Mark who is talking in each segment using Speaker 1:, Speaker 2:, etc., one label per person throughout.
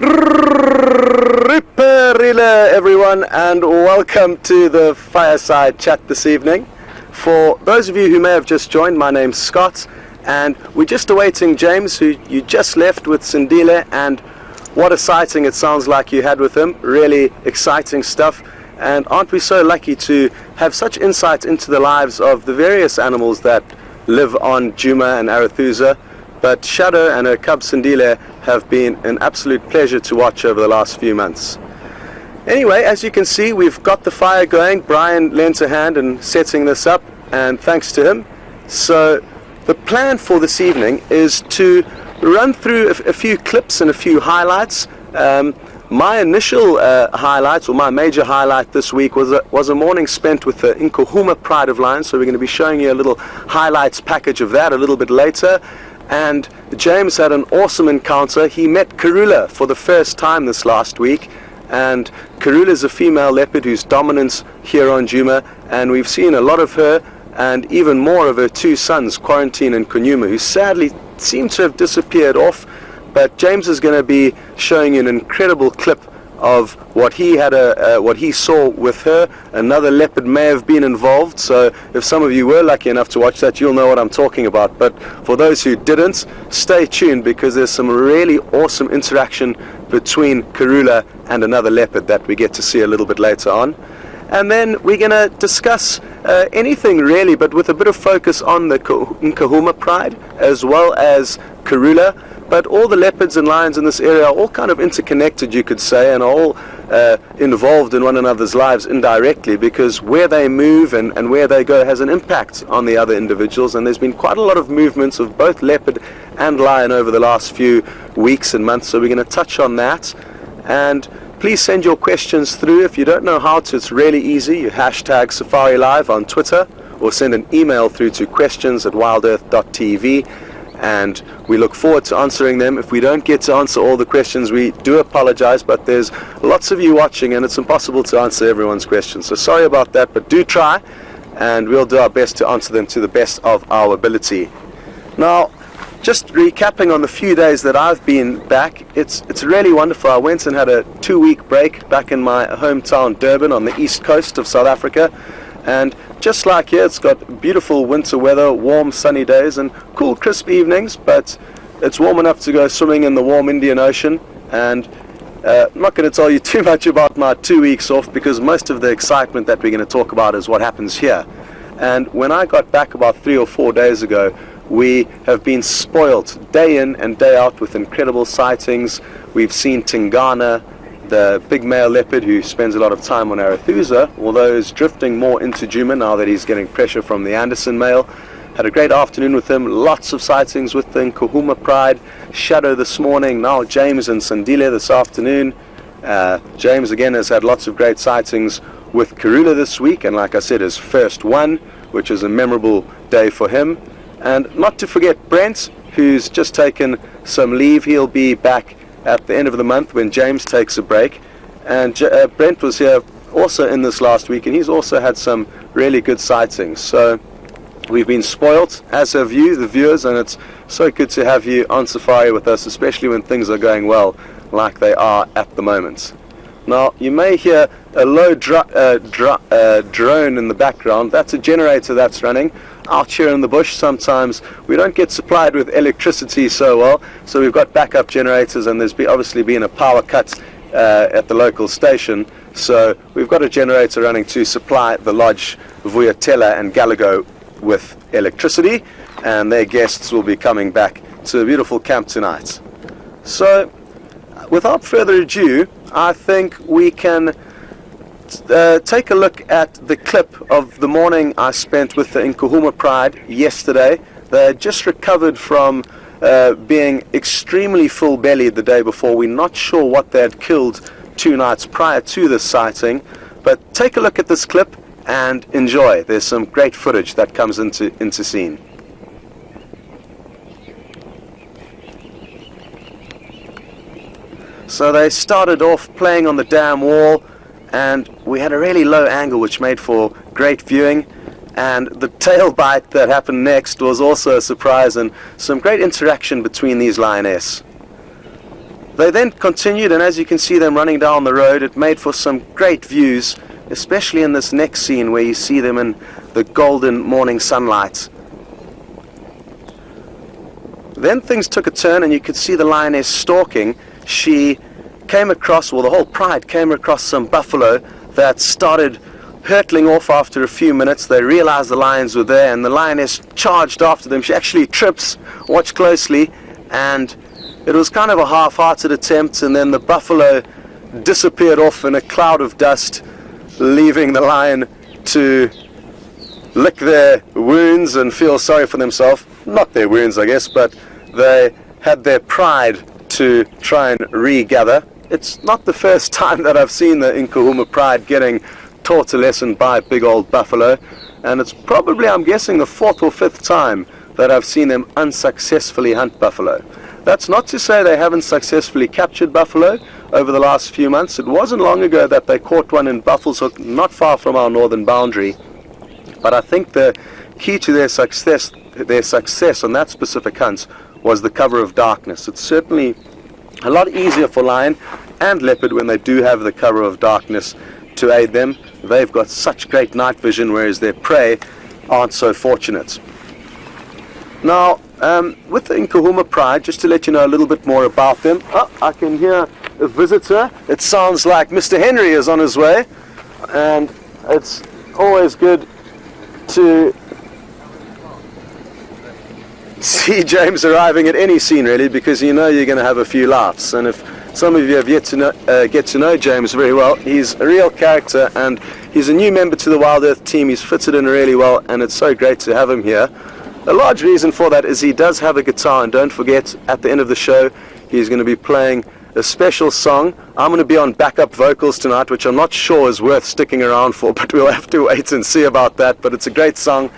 Speaker 1: Ripperilla, everyone, and welcome to the FireSide chat this evening. For those of you who may have just joined, my name's Scott, and we're just awaiting James, who you just left with Sindile, and what a sighting it sounds like you had with him. Really exciting stuff, and aren't we so lucky to have such insight into the lives of the various animals that live on Djuma and Arathusa. But Shadow and her cub Sindile have been an absolute pleasure to watch over the last few months. Anyway, as you can see, we've got the fire going. Brian lent a hand in setting this up, and thanks to him. So the plan for this evening is to run through a few clips and a few highlights. My initial highlights, or my major highlight this week, was a morning spent with the Nkuhuma Pride of Lions. So we're going to be showing you a little highlights package of that a little bit later. And James had an awesome encounter. He met Karula for the first time this last week, and Karula is a female leopard who's dominant here on Djuma, and we've seen a lot of her and even more of her two sons, Quarantine and Kunyuma, who sadly seem to have disappeared off. But James is going to be showing you an incredible clip of what he had what he saw with her. Another leopard may have been involved, so if some of you were lucky enough to watch that, you'll know what I'm talking about. But for those who didn't, stay tuned, because there's some really awesome interaction between Karula and another leopard that we get to see a little bit later on. And then we're going to discuss anything really, but with a bit of focus on the Nkuhuma Pride as well as Karula. But all the leopards and lions in this area are all kind of interconnected, you could say, and are all involved in one another's lives indirectly, because where they move and where they go has an impact on the other individuals. And there's been quite a lot of movements of both leopard and lion over the last few weeks and months, so we're going to touch on that. And please send your questions through. If you don't know how to, it's really easy. You hashtag Safari Live on Twitter, or send an email through to questions@wildearth.tv. And we look forward to answering them. If we don't get to answer all the questions, we do apologize, but there's lots of you watching and it's impossible to answer everyone's questions. So sorry about that, but do try, and we'll do our best to answer them to the best of our ability. Now, just recapping on the few days that I've been back, it's really wonderful. I went and had a 2-week break back in my hometown Durban on the east coast of South Africa. And just like here, it's got beautiful winter weather, warm sunny days and cool crisp evenings, but it's warm enough to go swimming in the warm Indian Ocean. And I'm not going to tell you too much about my 2 weeks off, because most of the excitement that we're going to talk about is what happens here. And when I got back about 3 or 4 days ago, we have been spoilt day in and day out with incredible sightings. We've seen Tingana, the big male leopard who spends a lot of time on Arathusa, although is drifting more into Djuma now that he's getting pressure from the Anderson male. Had a great afternoon with him, lots of sightings with the Nkuhuma Pride. Shadow this morning, now James and Sindile this afternoon. James again has had lots of great sightings with Karula this week, and like I said, his first one, which is a memorable day for him. And not to forget Brent, who's just taken some leave. He'll be back at the end of the month when James takes a break. And Brent was here also in this last week, and he's also had some really good sightings. So we've been spoilt, as have you, the viewers, and it's so good to have you on safari with us, especially when things are going well like they are at the moment. Now, you may hear a low drone in the background. That's a generator that's running out here in the bush. Sometimes we don't get supplied with electricity so well, so we've got backup generators, and there's obviously been a power cut at the local station, so we've got a generator running to supply the lodge, Vuyatela and Galago, with electricity, and their guests will be coming back to a beautiful camp tonight. So without further ado, I think we can take a look at the clip of the morning I spent with the Nkuhuma Pride yesterday. They had just recovered from being extremely full-bellied the day before. We're not sure what they had killed 2 nights prior to this sighting, but take a look at this clip and enjoy. There's some great footage that comes into scene. So they started off playing on the dam wall, and we had a really low angle which made for great viewing, and the tail bite that happened next was also a surprise, and some great interaction between these lionesses. They then continued, and as you can see them running down the road, it made for some great views, especially in this next scene where you see them in the golden morning sunlight. Then things took a turn, and you could see the lioness stalking. She came across, well, the whole pride came across some buffalo that started hurtling off after a few minutes. They realized the lions were there, and the lioness charged after them. She actually trips, watch closely, and it was kind of a half-hearted attempt, and then the buffalo disappeared off in a cloud of dust, leaving the lion to lick their wounds and feel sorry for themselves. Not their wounds, I guess, but they had their pride to try and regather. It's not the first time that I've seen the Nkuhuma pride getting taught a lesson by a big old buffalo, and it's probably, I'm guessing, the 4th or 5th time that I've seen them unsuccessfully hunt buffalo. That's not to say they haven't successfully captured buffalo over the last few months. It wasn't long ago that they caught one in Buffelshoek, not far from our northern boundary. But I think the key to their success on that specific hunt was the cover of darkness. It's certainly a lot easier for lion and leopard when they do have the cover of darkness to aid them. They've got such great night vision, whereas their prey aren't so fortunate. Now, with the Nkuhuma pride, just to let you know a little bit more about them. Oh, I can hear a visitor. It sounds like Mr. Henry is on his way, and it's always good to see James arriving at any scene, really, because you know you're going to have a few laughs. And if some of you have yet to know, get to know James very well, he's a real character, and he's a new member to the WildEarth team. He's fitted in really well, and it's so great to have him here. A large reason for that is he does have a guitar, and don't forget, at the end of the show, he's going to be playing a special song. I'm going to be on backup vocals tonight, which I'm not sure is worth sticking around for, but we'll have to wait and see about that. But it's a great song,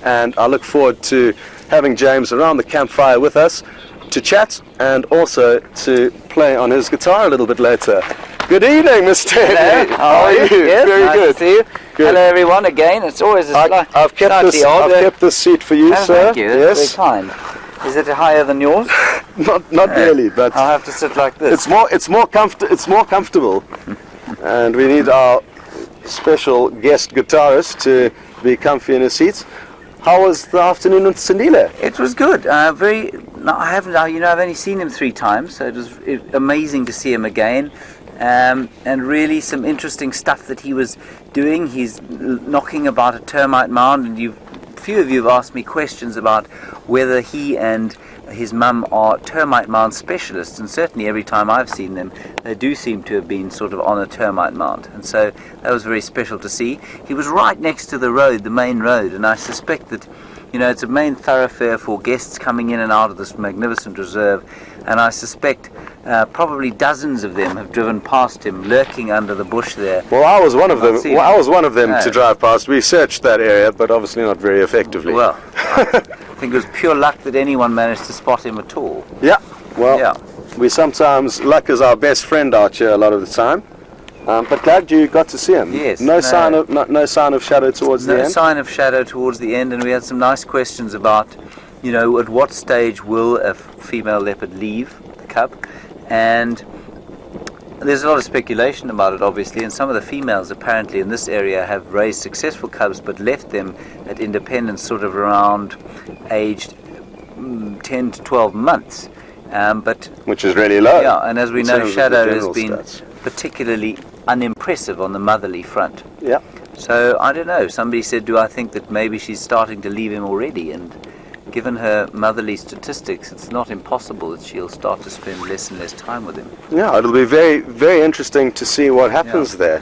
Speaker 1: and I look forward to having James around the campfire with us to chat and also to play on his guitar a little bit later. Good evening, Mr. Henry.
Speaker 2: How are you? Yes,
Speaker 1: Very
Speaker 2: nice
Speaker 1: good.
Speaker 2: to see you.
Speaker 1: Good.
Speaker 2: Hello, everyone. Again, it's always a
Speaker 1: I've kept this seat for you,
Speaker 2: Oh,
Speaker 1: sir.
Speaker 2: thank you. That's
Speaker 1: Yes.
Speaker 2: very kind. Is it higher than yours?
Speaker 1: Not really, but
Speaker 2: I'll have to sit like this.
Speaker 1: it's more comfortable, and we need our special guest guitarist to be comfy in his seats. How was the afternoon in Sandile?
Speaker 2: It was good. I've only seen him 3 times, so it was amazing to see him again. And really some interesting stuff that he was doing. He's knocking about a termite mound, and few of you have asked me questions about whether he and his mum are termite mound specialists, and certainly every time I've seen them, they do seem to have been sort of on a termite mound, and so that was very special to see. He was right next to the road, the main road, and I suspect that, it's a main thoroughfare for guests coming in and out of this magnificent reserve, and I suspect probably dozens of them have driven past him, lurking under the bush there.
Speaker 1: Well, I was one of them. To drive past. We searched that area, but obviously not very effectively.
Speaker 2: Well, I think it was pure luck that anyone managed to spot him at all.
Speaker 1: Yeah. Well, we sometimes, luck is our best friend out here a lot of the time. But glad you got to see him.
Speaker 2: Yes.
Speaker 1: No sign of shadow towards the end.
Speaker 2: No sign of shadow towards the end, and we had some nice questions about, at what stage will a female leopard leave the cub, and there's a lot of speculation about it, obviously, and some of the females apparently in this area have raised successful cubs but left them at independence sort of around aged 10 to 12 months.
Speaker 1: Which is really low.
Speaker 2: Yeah, and as we know, shadow has been
Speaker 1: stats.
Speaker 2: particularly unimpressive on the motherly front.
Speaker 1: Yeah.
Speaker 2: So, I don't know, somebody said, do I think that maybe she's starting to leave him already, and given her motherly statistics, it's not impossible that she'll start to spend less and less time with him.
Speaker 1: Yeah, it'll be very, very interesting to see what happens there.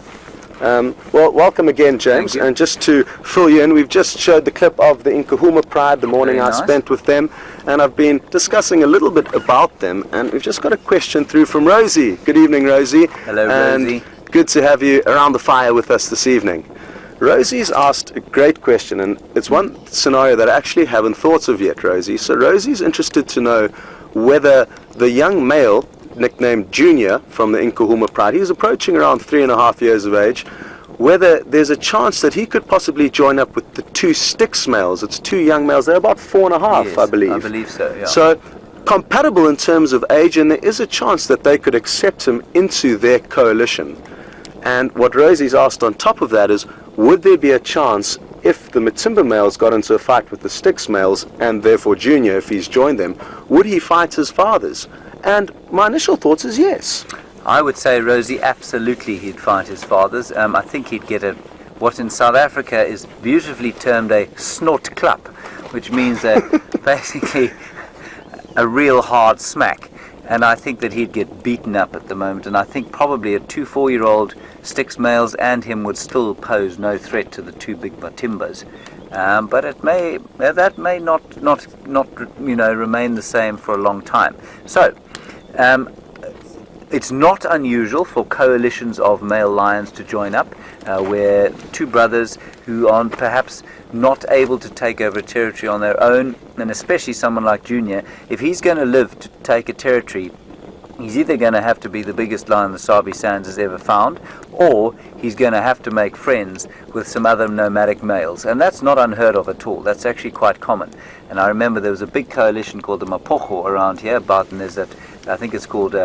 Speaker 1: Well, welcome again, James. And just to fill you in, we've just showed the clip of the Nkuhuma Pride, the morning
Speaker 2: Very
Speaker 1: I
Speaker 2: nice.
Speaker 1: spent with them, and I've been discussing a little bit about them, and we've just got a question through from Rosie. Good evening, Rosie.
Speaker 2: Hello,
Speaker 1: and
Speaker 2: Rosie.
Speaker 1: Good to have you around the fire with us this evening. Rosie's asked a great question, and it's one scenario that I actually haven't thought of yet, Rosie. So Rosie's interested to know whether the young male, nicknamed Junior from the Nkuhuma Pride, he's approaching around 3.5 years of age, whether there's a chance that he could possibly join up with the 2 Styx males. It's 2 young males. They're about 4.5,
Speaker 2: Yes,
Speaker 1: I believe.
Speaker 2: I believe so, yeah.
Speaker 1: So compatible in terms of age, and there is a chance that they could accept him into their coalition. And what Rosie's asked on top of that is, would there be a chance if the Matimba males got into a fight with the Styx males, and therefore Junior, if he's joined them, would he fight his fathers? And my initial thoughts is yes.
Speaker 2: I would say, Rosie, absolutely he'd fight his fathers. I think he'd get what in South Africa is beautifully termed a snort klap, which means basically a real hard smack. And I think that he'd get beaten up at the moment. And I think probably a 2 4-year-old Styx males and him would still pose no threat to the two big Matimbas. But that may not remain the same for a long time. So it's not unusual for coalitions of male lions to join up, where two brothers who are perhaps not able to take over a territory on their own, and especially someone like Junior, if he's going to live to take a territory, he's either going to have to be the biggest lion the Sabi Sands has ever found, or he's going to have to make friends with some other nomadic males. And that's not unheard of at all. That's actually quite common. And I remember there was a big coalition called the Mapocho around here, and there's that, I think it's called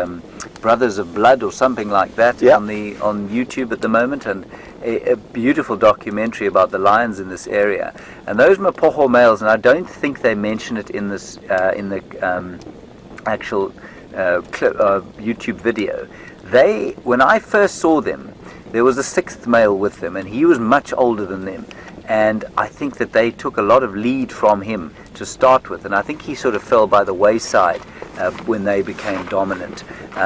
Speaker 2: Brothers of Blood or something like that,
Speaker 1: yeah,
Speaker 2: on YouTube at the moment, and a beautiful documentary about the lions in this area. And those Mapocho males, and I don't think they mention it in this in the actual YouTube video. When I first saw them, there was a 6th male with them, and he was much older than them. And I think that they took a lot of lead from him to start with, and I think he sort of fell by the wayside when they became dominant.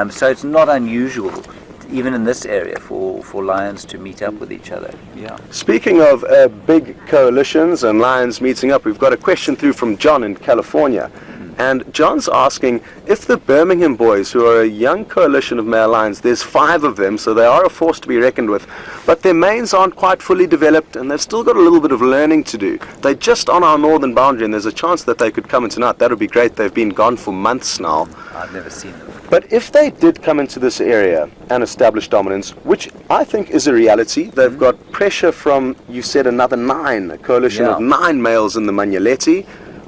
Speaker 2: So it's not unusual, even in this area, for lions to meet up with each other. Yeah.
Speaker 1: Speaking of big coalitions and lions meeting up, we've got a question through from John in California. And John's asking if the Birmingham boys, who are a young coalition of male lions, there's 5 of them, so they are a force to be reckoned with, but their manes aren't quite fully developed, and they've still got a little bit of learning to do. They're just on our northern boundary, and there's a chance that they could come in tonight. That would be great. They've been gone for months now.
Speaker 2: I've never seen them.
Speaker 1: But if they did come into this area and establish dominance, which I think is a reality, they've got pressure from, you said, another 9, a coalition of 9 males in the Manyaleti,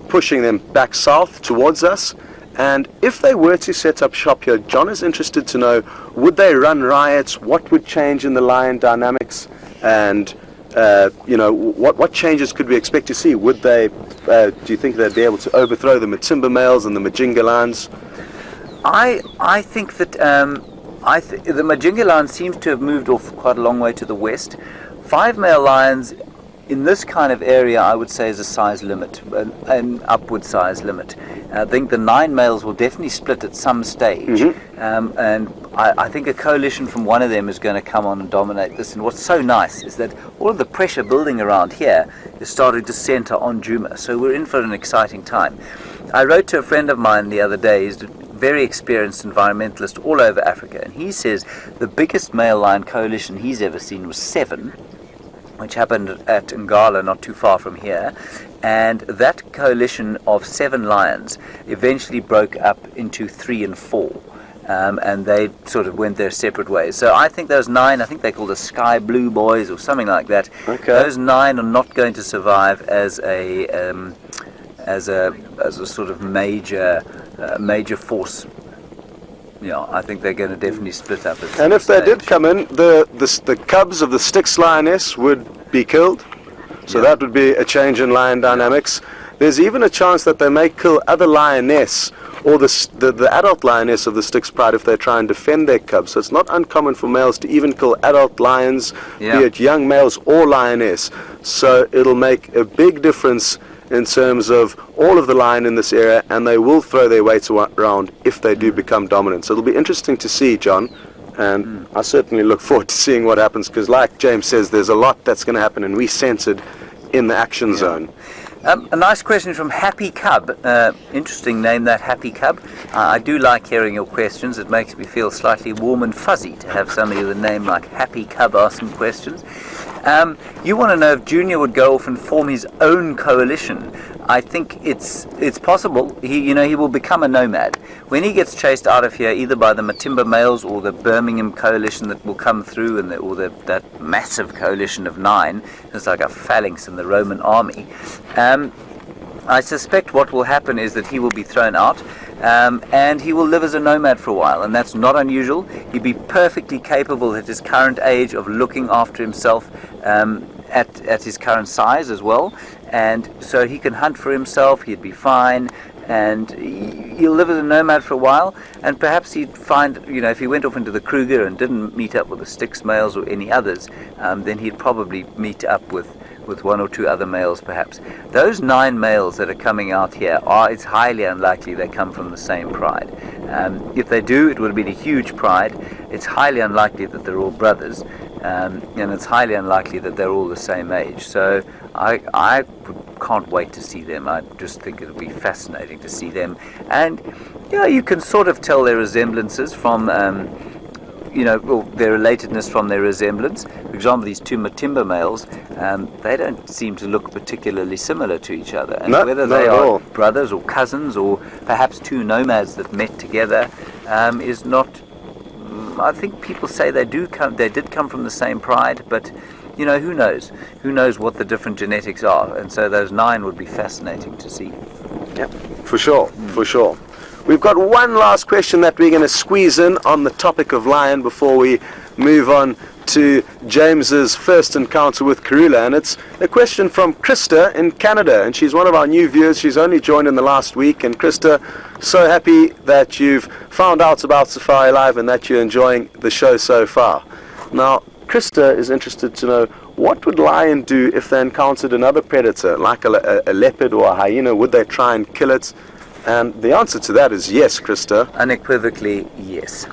Speaker 1: pushing them back south towards us. And if they were to set up shop here, John is interested to know, would they run riots? What would change in the lion dynamics? And what changes could we expect to see? Would they, do you think they'd be able to overthrow the Matimba males and the Majinga lions?
Speaker 2: I think that the Majinga lion seems to have moved off quite a long way to the west. 5 male lions in this kind of area, I would say, is a size limit, an upward size limit. I think the 9 males will definitely split at some stage, and I think a coalition from one of them is going to come on and dominate this. And what's so nice is that all of the pressure building around here is starting to center on Djuma, so we're in for an exciting time. I wrote to a friend of mine the other day, he's a very experienced environmentalist all over Africa, and he says the biggest male lion coalition he's ever seen was 7, which happened at Ngala, not too far from here, and that coalition of 7 lions eventually broke up into 3 and 4, and they sort of went their separate ways. So I think those 9, I think they're called the Sky Blue Boys or something like that.
Speaker 1: Okay.
Speaker 2: Those 9 are not going to survive as a sort of major force. Yeah, I think they're going to definitely split up.
Speaker 1: And if they did come in, the cubs of the Styx lioness would be killed. So that would be a change in lion dynamics. There's even a chance that they may kill other lioness, or the adult lioness of the Styx pride, if they try and defend their cubs. So it's not uncommon for males to even kill adult lions, be it young males or lioness. So it'll make a big difference in terms of all of the lion in this area, and they will throw their weight around if they do become dominant. So it'll be interesting to see, John, and I certainly look forward to seeing what happens, because like James says, there's a lot that's going to happen, and we're centered in the action zone.
Speaker 2: A nice question from Happy Cub. Interesting name, that Happy Cub. I do like hearing your questions. It makes me feel slightly warm and fuzzy to have somebody with a name like Happy Cub asking questions. You want to know if Junior would go off and form his own coalition. I think it's possible. He will become a nomad when he gets chased out of here, either by the Matimba males or the Birmingham coalition that will come through, and that massive coalition of 9. It's like a phalanx in the Roman army. I suspect what will happen is that he will be thrown out. and he will live as a nomad for a while, and that's not unusual. He'd be perfectly capable at his current age of looking after himself at his current size as well, and so he can hunt for himself. He'd be fine, and he'll live as a nomad for a while, and perhaps he'd find, if he went off into the Kruger and didn't meet up with the Styx males or any others, then he'd probably meet up with one or two other males perhaps. Those 9 males that are coming out here it's highly unlikely they come from the same pride. If they do, it would be a huge pride. It's highly unlikely that they're all brothers, and it's highly unlikely that they're all the same age. So I can't wait to see them. I just think it'll be fascinating to see them, and you can sort of tell their resemblances from their relatedness from their resemblance. For example, these 2 Matimba males, they don't seem to look particularly similar to each other. And whether they are brothers or cousins or perhaps 2 nomads that met together is not. I think people say they did come from the same pride, but who knows? Who knows what the different genetics are? And so those 9 would be fascinating to see.
Speaker 1: Yeah, for sure, for sure. We've got one last question that we're going to squeeze in on the topic of lion before we move on to James's first encounter with Karula, and it's a question from Krista in Canada, and she's one of our new viewers. She's only joined in the last week, and Krista, so happy that you've found out about Safari Live and that you're enjoying the show so far. Now, Krista is interested to know, what would lion do if they encountered another predator, like a leopard or a hyena? Would they try and kill it? And the answer to that is yes, Krista.
Speaker 2: Unequivocally, yes.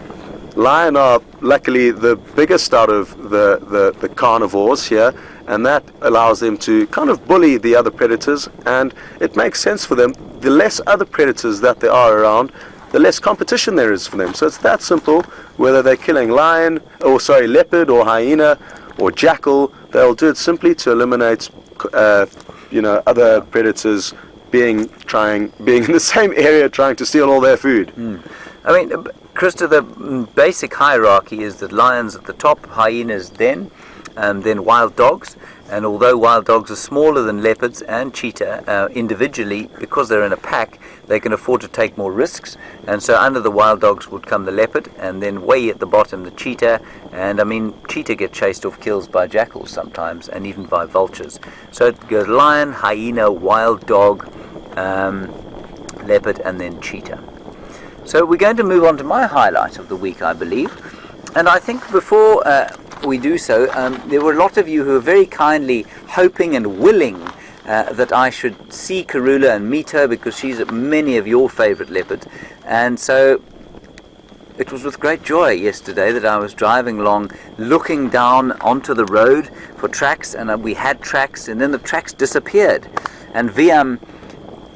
Speaker 1: Lion are luckily the biggest out of the carnivores here, and that allows them to kind of bully the other predators, and it makes sense for them. The less other predators that there are around, the less competition there is for them. So it's that simple. Whether they're killing leopard or hyena or jackal, they'll do it simply to eliminate other predators being in the same area trying to steal all their food.
Speaker 2: I mean, Krista, the basic hierarchy is that lions at the top, hyenas then wild dogs. And although wild dogs are smaller than leopards and cheetah individually, because they're in a pack, they can afford to take more risks. And so under the wild dogs would come the leopard, and then way at the bottom the cheetah. And I mean, cheetah get chased off kills by jackals sometimes, and even by vultures. So it goes lion, hyena, wild dog, leopard, and then cheetah. So we're going to move on to my highlight of the week, I believe. And I think before we do so, there were a lot of you who were very kindly hoping and willing that I should see Karula and meet her, because she's many of your favorite leopards. And so it was with great joy yesterday that I was driving along, looking down onto the road for tracks, and we had tracks, and then the tracks disappeared. And Viam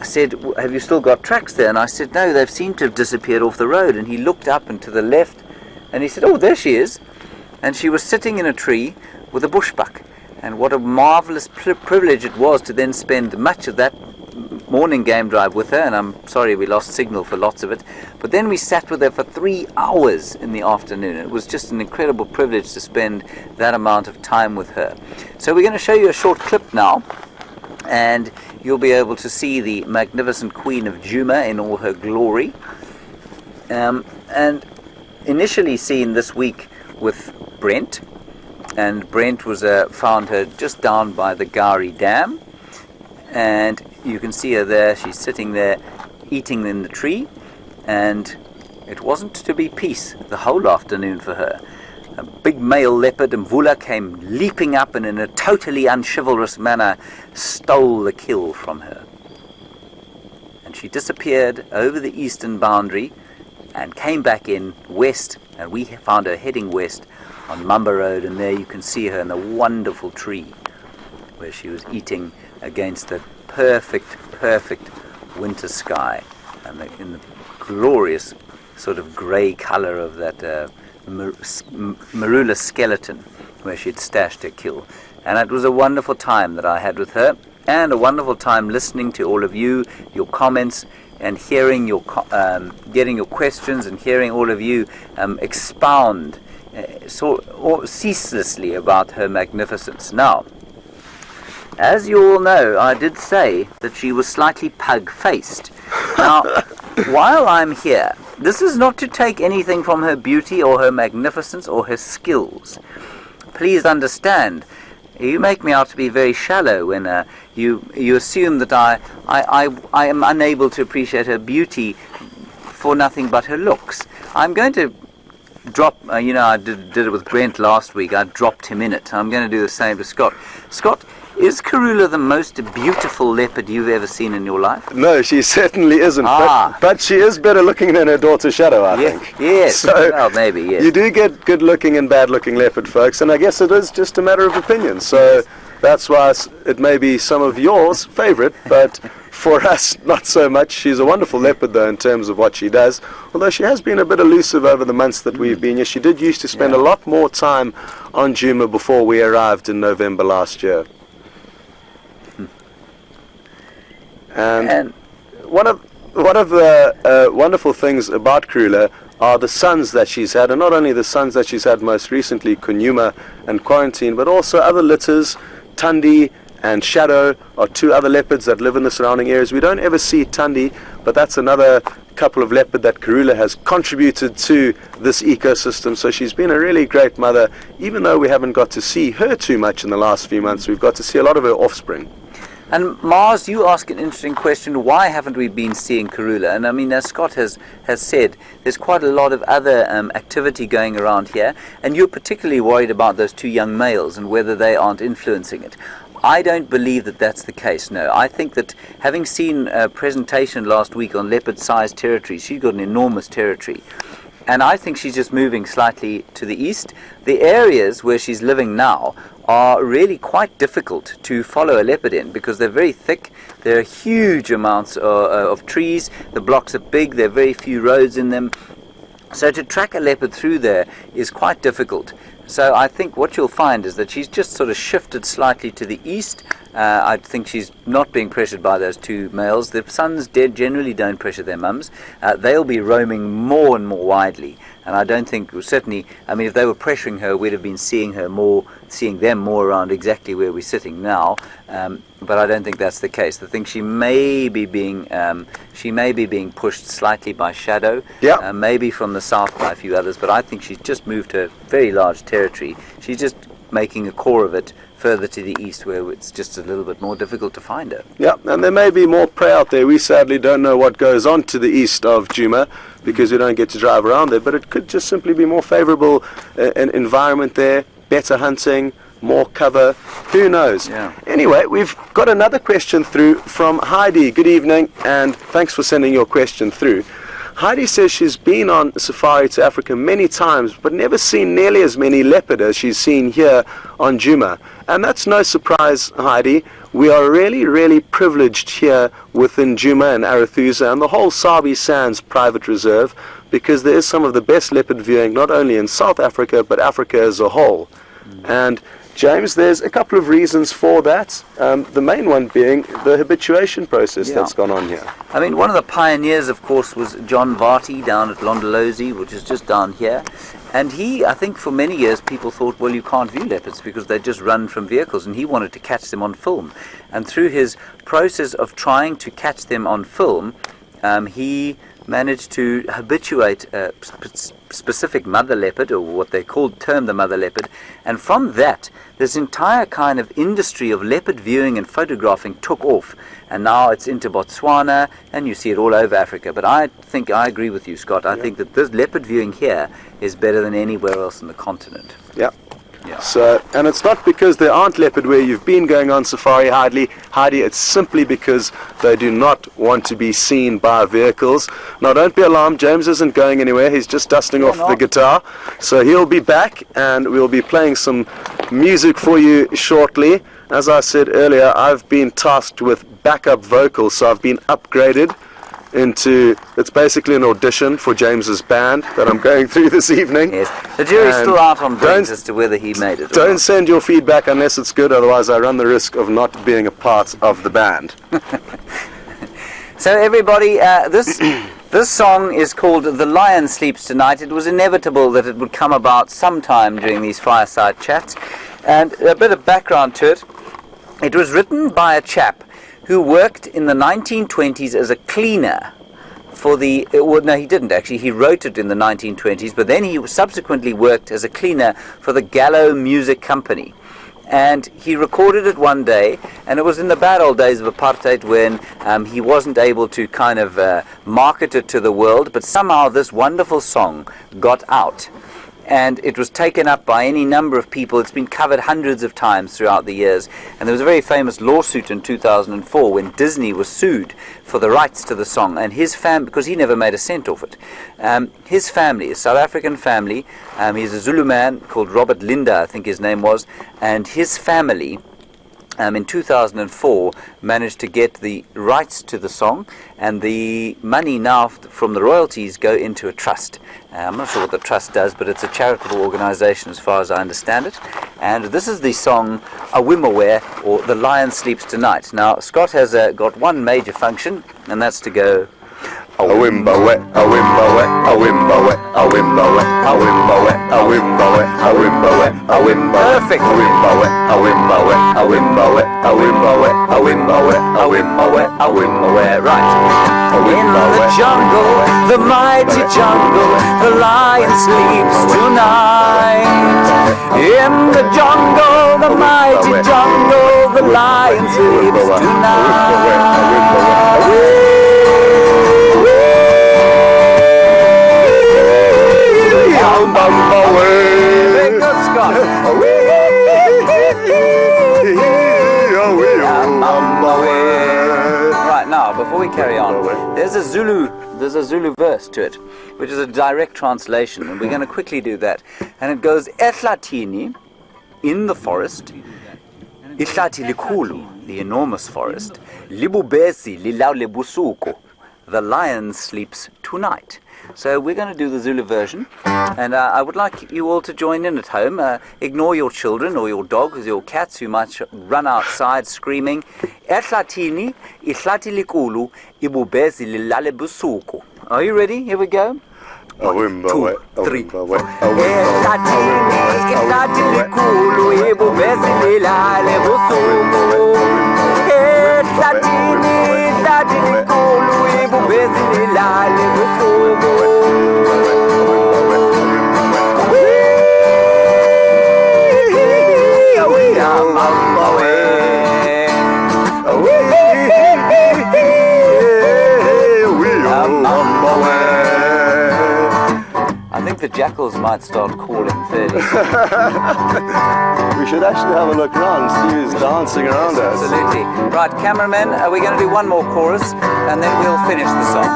Speaker 2: said, "Have you still got tracks there?" And I said, "No, they've seemed to have disappeared off the road." And he looked up and to the left, and he said, "Oh, there she is." And she was sitting in a tree with a bushbuck. And what a marvellous privilege it was to then spend much of that morning game drive with her. And I'm sorry we lost signal for lots of it. But then we sat with her for 3 hours in the afternoon. It was just an incredible privilege to spend that amount of time with her. So we're going to show you a short clip now. And you'll be able to see the magnificent Queen of Djuma in all her glory. And initially seen this week with Brent, and Brent was found her just down by the Gari Dam, and you can see her there. She's sitting there eating in the tree, and it wasn't to be peace the whole afternoon for her. A big male leopard, Mvula, came leaping up and in a totally unchivalrous manner stole the kill from her. And she disappeared over the eastern boundary and came back in west, and we found her heading west on Mamba Road, and there you can see her in the wonderful tree where she was eating against the perfect winter sky, and in the glorious sort of grey colour of that marula skeleton where she'd stashed her kill. And it was a wonderful time that I had with her, and a wonderful time listening to all of you, your comments, and hearing getting your questions, and hearing all of you expound ceaselessly about her magnificence. Now, as you all know, I did say that she was slightly pug-faced. Now, while I'm here, this is not to take anything from her beauty or her magnificence or her skills. Please understand, you make me out to be very shallow when you assume that I am unable to appreciate her beauty for nothing but her looks. I'm going to drop, I did it with Brent last week. I dropped him in it. I'm going to do the same to Scott. Scott, is Karula the most beautiful leopard you've ever seen in your life?
Speaker 1: No, she certainly isn't. But she is better looking than her daughter Shadow, I think.
Speaker 2: Yes.
Speaker 1: So
Speaker 2: well, maybe, yes.
Speaker 1: You do get good looking and bad looking leopard, folks, and I guess it is just a matter of opinion. So that's why it may be some of yours favourite, but for us, not so much. She's a wonderful leopard, though, in terms of what she does. Although she has been a bit elusive over the months that we've been here. She did used to spend a lot more time on Djuma before we arrived in November last year. And one of the wonderful things about Karula are the sons that she's had, and not only the sons that she's had most recently, Kunyuma and Quarantine, but also other litters. Tundi and Shadow are two other leopards that live in the surrounding areas. We don't ever see Tundi, but that's another couple of leopard that Karula has contributed to this ecosystem. So she's been a really great mother. Even though we haven't got to see her too much in the last few months, we've got to see a lot of her offspring.
Speaker 2: And Mars, you ask an interesting question. Why haven't we been seeing Karula? And I mean, as Scott has said, there's quite a lot of other activity going around here, and you're particularly worried about those two young males and whether they aren't influencing it. I don't believe that that's the case, no. I think that having seen a presentation last week on leopard-sized territories, she's got an enormous territory. And I think she's just moving slightly to the east. The areas where she's living now are really quite difficult to follow a leopard in because they're very thick. There are huge amounts of trees. The blocks are big. There are very few roads in them. So to track a leopard through there is quite difficult. So I think what you'll find is that she's just sort of shifted slightly to the east. I think she's not being pressured by those two males. The sons generally don't pressure their mums. They'll be roaming more and more widely. And I don't think, certainly, I mean, if they were pressuring her, we'd have been seeing them more around exactly where we're sitting now. But I don't think that's the case. I think she may be being pushed slightly by Shadow, maybe from the south by a few others. But I think she's just moved her very large territory. She's just making a core of it further to the east, where it's just a little bit more difficult to find her.
Speaker 1: Yeah, and there may be more prey out there. We sadly don't know what goes on to the east of Djuma because we don't get to drive around there, but it could just simply be more favourable an environment there, better hunting, more cover, who knows.
Speaker 2: Yeah.
Speaker 1: Anyway, we've got another question through from Heidi. Good evening, and thanks for sending your question through. Heidi says she's been on safari to Africa many times, but never seen nearly as many leopard as she's seen here on Djuma. And that's no surprise, Heidi. We are really, really privileged here within Djuma and Arathusa and the whole Sabi Sands private reserve, because there is some of the best leopard viewing, not only in South Africa, but Africa as a whole. And James, there's a couple of reasons for that. The main one being the habituation process that's gone on here.
Speaker 2: I mean, one of the pioneers, of course, was John Varty down at Londolozi, which is just down here. And he, I think for many years, people thought, well, you can't view leopards because they just run from vehicles, and he wanted to catch them on film. And through his process of trying to catch them on film, he managed to habituate a specific mother leopard, or what they term the mother leopard, and from that this entire kind of industry of leopard viewing and photographing took off, and now it's into Botswana and you see it all over Africa. But I think I agree with you, Scott. I think that this leopard viewing here is better than anywhere else in the continent.
Speaker 1: Yeah. So, and it's not because there aren't leopard where you've been going on safari, Heidi, it's simply because they do not want to be seen by vehicles. Now, don't be alarmed, James isn't going anywhere, he's just dusting off the guitar. So he'll be back and we'll be playing some music for you shortly. As I said earlier, I've been tasked with backup vocals, so I've been upgraded into, it's basically an audition for James's band that I'm going through this evening.
Speaker 2: Yes, the jury's still out on James as to whether he made it.
Speaker 1: Don't send your feedback unless it's good, otherwise I run the risk of not being a part of the band.
Speaker 2: So everybody, this song is called The Lion Sleeps Tonight. It was inevitable that it would come about sometime during these fireside chats. And a bit of background to it. It was written by a chap who worked in the 1920s as a cleaner no, he didn't actually. He wrote it in the 1920s, but then he subsequently worked as a cleaner for the Gallo Music Company. And he recorded it one day, and it was in the bad old days of apartheid when he wasn't able to kind of market it to the world, but somehow this wonderful song got out. And it was taken up by any number of people. It's been covered hundreds of times throughout the years. And there was a very famous lawsuit in 2004 when Disney was sued for the rights to the song. And his family, because he never made a cent off it, his family, a South African family, he's a Zulu man called Robert Linda, I think his name was, and his family in 2004 managed to get the rights to the song, and the money now from the royalties go into a trust. I'm not sure what the trust does, but it's a charitable organization as far as I understand it. And this is the song Awimbawe, or The Lion Sleeps Tonight. Now Scott has got one major function, and that's to go
Speaker 1: Awimbawe, Awimbawe, Awimbawe, Awimbawe, Awimbawe, Awimbawe, Awimbawe, Awimbawe.
Speaker 2: Perfect.
Speaker 1: Awimbawe, Awimbawe, Awimbawe, Awimbawe, Awimbawe, Awimbawe, Awimbawe. Right.
Speaker 2: In the jungle, the mighty jungle, the lion sleeps tonight. In the jungle, the mighty jungle, the lion sleeps tonight. Very good, Scott. Right, now, before we carry on, there's a Zulu verse to it, which is a direct translation, and we're going to quickly do that. And it goes, Ehlathini, in the forest, Ihlathi likhulu, the enormous forest, Libubesi lilaule busuku, the lion sleeps tonight. So we're going to do the Zulu version, and I would like you all to join in at home. Ignore your children or your dogs, or your cats who might run outside screaming. Ehlathini, ihlathi likulu, ibubezi lilale busuku. Are you ready? Here we go. 1, 2, 3. Ehlathini, ihlathi likulu, ibubezi lilale busuku. Ehlathini, ihlathi likulu, ibubezi lilale busuku. I think the jackals might start calling fairly soon.
Speaker 1: We should actually have a look around and see who's dancing around us.
Speaker 2: Absolutely. Right, cameraman, we're going to do one more chorus, and then we'll finish the song.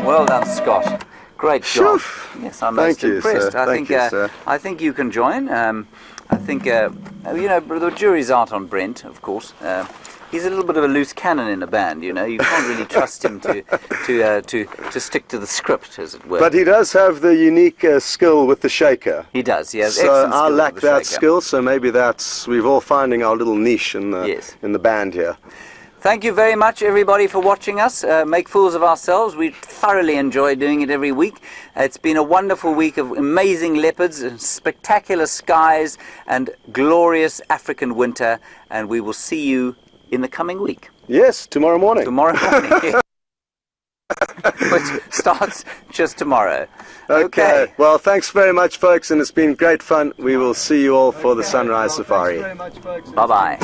Speaker 2: Well done, Scott. Great job. Yes, I'm most impressed. I think you can join. I think the jury's out on Brent, of course. He's a little bit of a loose cannon in a band, you know. You can't really trust him to stick to the script, as it were.
Speaker 1: But he does have the unique skill with the shaker.
Speaker 2: He does. He has
Speaker 1: so
Speaker 2: excellent skill
Speaker 1: I lack
Speaker 2: with the
Speaker 1: that
Speaker 2: shaker.
Speaker 1: skill, so maybe we're all finding our little niche in the band here.
Speaker 2: Thank you very much, everybody, for watching us make fools of ourselves. We thoroughly enjoy doing it every week. It's been a wonderful week of amazing leopards, and spectacular skies, and glorious African winter. And we will see you in the coming week.
Speaker 1: Yes, tomorrow morning.
Speaker 2: Tomorrow morning. Which starts just tomorrow. Okay.
Speaker 1: Well, thanks very much, folks, and it's been great fun. We will see you all for the Sunrise Safari.
Speaker 2: Bye-bye.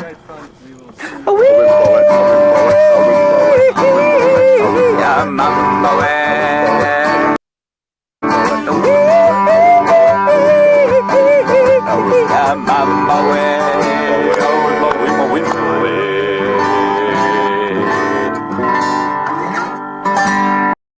Speaker 2: Mama,